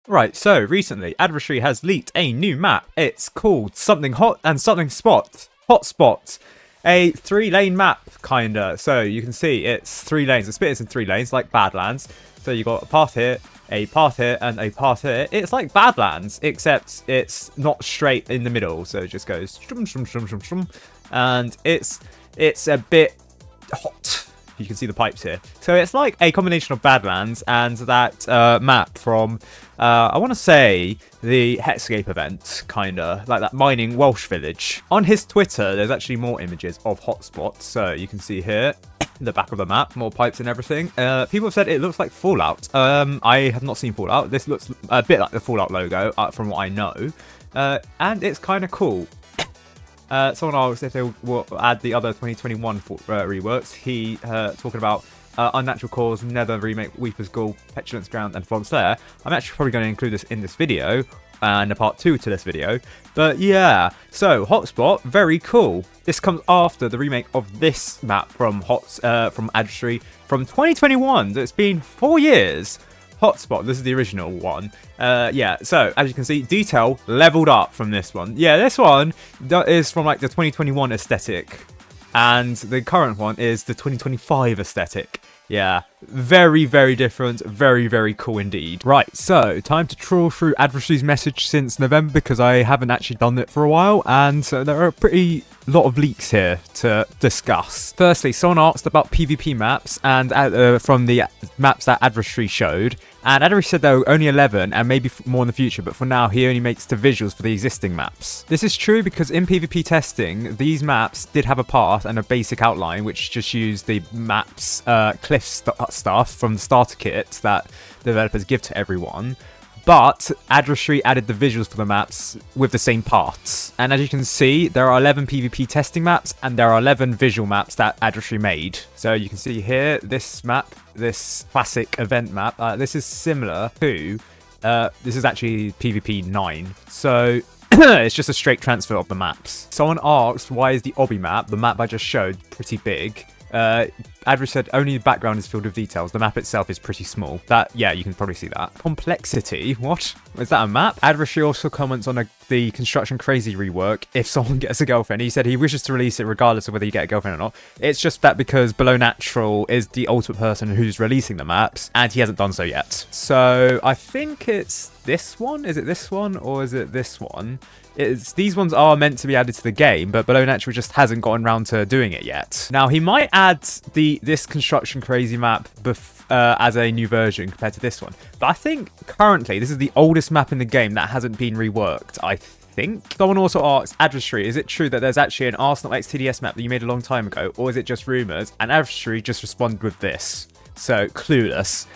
Right, so recently, Adversary has leaked a new map. It's called Something Hot and Something Spot. Hotspot. A 3-lane map, kinda. So you can see it's 3 lanes. It's split into 3 lanes, like Badlands. So you got a path here, and a path here. It's like Badlands, except it's not straight in the middle. So it just goes shum, shum, shum, shum, shum. And it's a bit hot. You can see the pipes here. So it's like a combination of Badlands and that map from, I want to say, the Hexscape event, kinda. Like that mining Welsh village. On his Twitter, there's actually more images of hotspots. So you can see here, the back of the map, more pipes and everything. People have said it looks like Fallout. I have not seen Fallout. This looks a bit like the Fallout logo, from what I know. And it's kind of cool. Someone asked if they will add the other 2021 reworks. He talking about Unnatural Cause, Nether Remake, Weeper's Ghoul, Petulance Ground, and Fog Slayer. I'm actually probably going to include this in this video and a part 2 to this video. But yeah, so Hotspot, very cool. This comes after the remake of this map from Adversary from 2021. So it's been 4 years. Hotspot, this is the original one. Yeah, so as you can see, detail leveled up from this one. Yeah, this one is from like the 2021 aesthetic, and the current one is the 2025 aesthetic. Yeah, very, very different. Very, very cool indeed. Right, so time to trawl through Adversary's message since November, because I haven't actually done it for a while, and so there are a pretty lot of leaks here to discuss. Firstly, someone asked about PvP maps and from the maps that Adversary showed, and Adversary said there were only 11 and maybe more in the future, but for now he only makes the visuals for the existing maps. This is true because in PvP testing, these maps did have a path and a basic outline, which just used the maps cliff stuff from the starter kit that developers give to everyone. But Adversary added the visuals for the maps with the same parts. And as you can see, there are 11 PvP testing maps and there are 11 visual maps that Adversary made. So you can see here, this map, this classic event map, this is similar to, this is actually PvP 9. So it's just a straight transfer of the maps. Someone asked, why is the obby map, the map I just showed, pretty big? Adversary said only the background is filled with details. The map itself is pretty small. That, yeah, you can probably see that. Complexity? What? Is that a map? Adversary also comments on the Construction Crazy rework. If someone gets a girlfriend, he said he wishes to release it regardless of whether you get a girlfriend or not. It's just that because Below Natural is the ultimate person who's releasing the maps, and he hasn't done so yet. So I think it's this one. Is it this one or is it this one? These ones are meant to be added to the game, but Below Natural just hasn't gotten around to doing it yet. Now, he might add this Construction Crazy map as a new version compared to this one. But I think currently, this is the oldest map in the game that hasn't been reworked, I think. Someone also asked, Adversary, is it true that there's actually an Arsenal X TDS map that you made a long time ago, or is it just rumours? And Adversary just responded with this. So, clueless.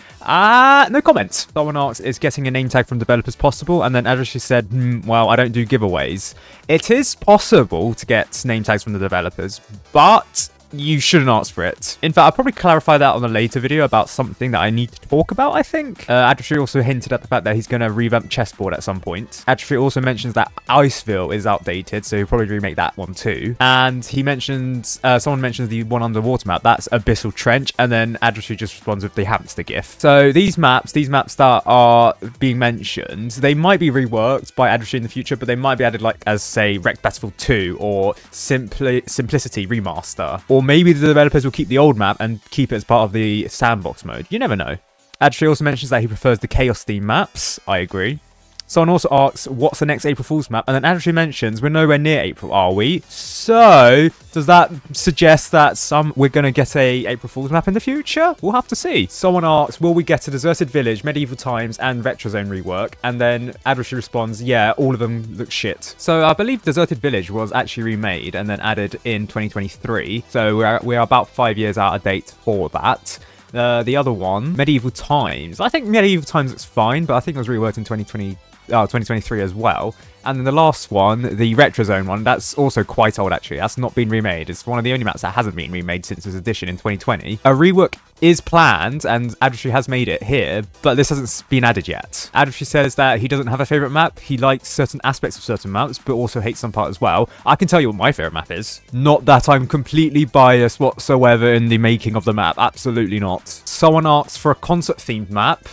No comments. Someone asked, is getting a name tag from developers possible? And then Adversary said, well, I don't do giveaways. It is possible to get name tags from the developers, but you shouldn't ask for it. In fact, I'll probably clarify that on a later video about something that I need to talk about, I think. Adversary also hinted at the fact that he's going to revamp Chessboard at some point. Adversary also mentions that Iceville is outdated, so he'll probably remake that one too. And he mentions, someone mentions the one underwater map. That's Abyssal Trench, and then Adversary just responds with the hamster gif. So these maps that are being mentioned, they might be reworked by Adversary in the future, but they might be added like as, say, Wrecked Battlefield 2 or Simplicity Remaster, or maybe the developers will keep the old map and keep it as part of the sandbox mode. You never know. Adversary also mentions that he prefers the Chaos theme maps. I agree. Someone also asks, what's the next April Fool's map? And then Adversary mentions, we're nowhere near April, are we? So, does that suggest that we're going to get a April Fool's map in the future? We'll have to see. Someone asks, will we get a Deserted Village, Medieval Times, and Retro Zone rework? And then Adversary responds, yeah, all of them look shit. So, I believe Deserted Village was actually remade and then added in 2023. So, we're about 5 years out of date for that. The other one, Medieval Times. I think Medieval Times looks fine, but I think it was reworked in 2023 as well. And then the last one, the Retro Zone one, that's also quite old actually. That's not been remade. It's one of the only maps that hasn't been remade since its edition in 2020. A rework is planned, and Adversary has made it here, but this hasn't been added yet. Adversary says that he doesn't have a favourite map. He likes certain aspects of certain maps, but also hates some part as well. I can tell you what my favourite map is. Not that I'm completely biased whatsoever in the making of the map. Absolutely not. Someone asks for a concert-themed map.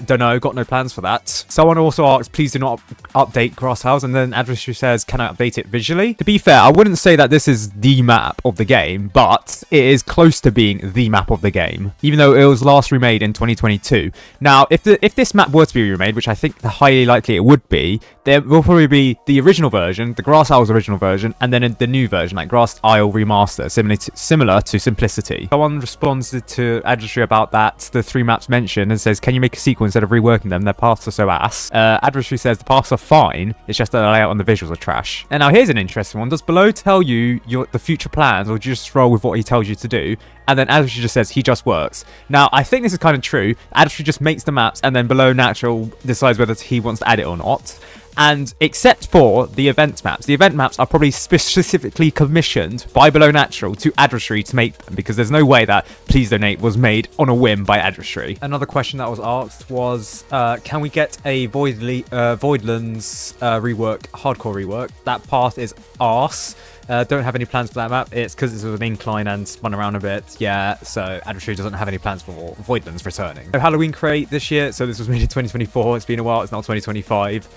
Don't know. Got no plans for that. Someone also asks, please do not update Grass House, and then Adversary says, can I update it visually? To be fair, I wouldn't say that this is the map of the game, but it is close to being the map of the game, even though it was last remade in 2022. Now, if this map were to be remade, which I think highly likely it would be, there will probably be the original version, the Grass Isles original version, and then the new version, like Grass Isle Remaster, similar to Simplicity. Someone responds to Adversary about that, the 3 maps mentioned, and says, can you make a sequel instead of reworking them? Their paths are so ass. Adversary says the paths are fine, it's just that the layout and the visuals are trash. And now here's an interesting one. Does Below tell you the future plans, or do you just roll with what he tells you to do? And then Adversary just says he just works. Now, I think this is kind of true. Adversary just makes the maps, and then Below Natural decides whether he wants to add it or not. And except for the event maps are probably specifically commissioned by Below Natural to Adversary to make them, because there's no way that Please Donate was made on a whim by Adversary. Another question that was asked was, can we get a Voidlands rework, hardcore rework? That path is arse. Don't have any plans for that map. It's because it's with an incline and spun around a bit. Yeah, so Adversary doesn't have any plans for Voidlands returning. So Halloween crate this year. So this was made in 2024. It's been a while. It's not 2025.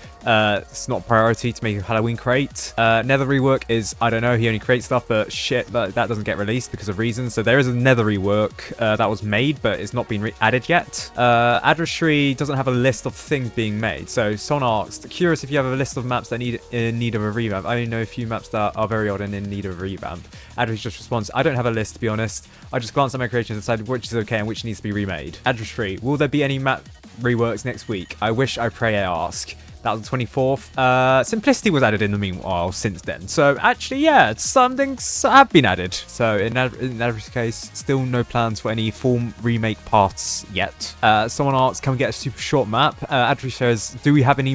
It's not a priority to make a Halloween crate. Nether rework is, I don't know, he only creates stuff, but shit, that doesn't get released because of reasons. So there is a Nether rework that was made, but it's not been added yet. Adversary doesn't have a list of things being made. So someone asked, curious if you have a list of maps that in need of a revamp. I only know a few maps that are very odd and in need of a revamp. Adversary just responds, I don't have a list, to be honest. I just glance at my creations and decide which is okay and which needs to be remade. Adversary, will there be any map reworks next week? I wish, I pray, I ask. That was the 24th. Simplicity was added in the meanwhile since then. So actually, yeah, some things have been added. So in Adversary's case, still no plans for any full remake paths yet. Someone asks, can we get a super short map? Adversary says, do we have any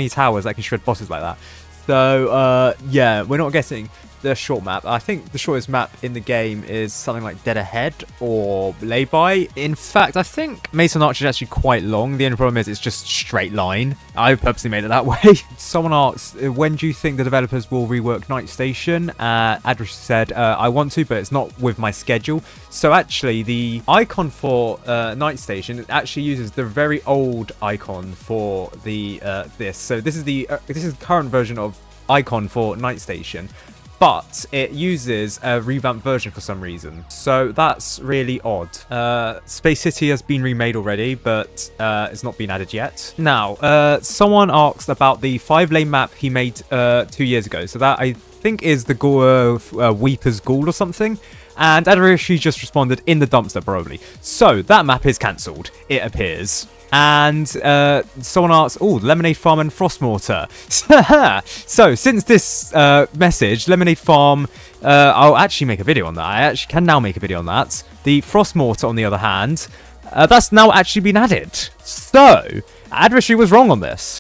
towers that can shred bosses like that? So, yeah, we're not getting the short map. I think the shortest map in the game is something like Dead Ahead or Lay-By. In fact, I think Mason Arch is actually quite long. The only problem is it's just straight line. I purposely made it that way. Someone asks, when do you think the developers will rework Night Station? Adversary said, I want to, but it's not with my schedule. So actually, the icon for Night Station actually uses the very old icon for the this. So this is the current version of icon for Night Station, but it uses a revamped version for some reason. So that's really odd. Space City has been remade already, but it's not been added yet. Now, someone asked about the 5-lane map he made 2 years ago. So that, I think, is the Weeper's Ghoul or something. And Adversary just responded, in the dumpster, probably. So that map is cancelled, it appears. And someone asks, oh, Lemonade Farm and Frostmortar. So since this message, Lemonade Farm, I'll actually make a video on that. I actually can now make a video on that. The Frostmortar, on the other hand, that's now actually been added. So Adversary was wrong on this.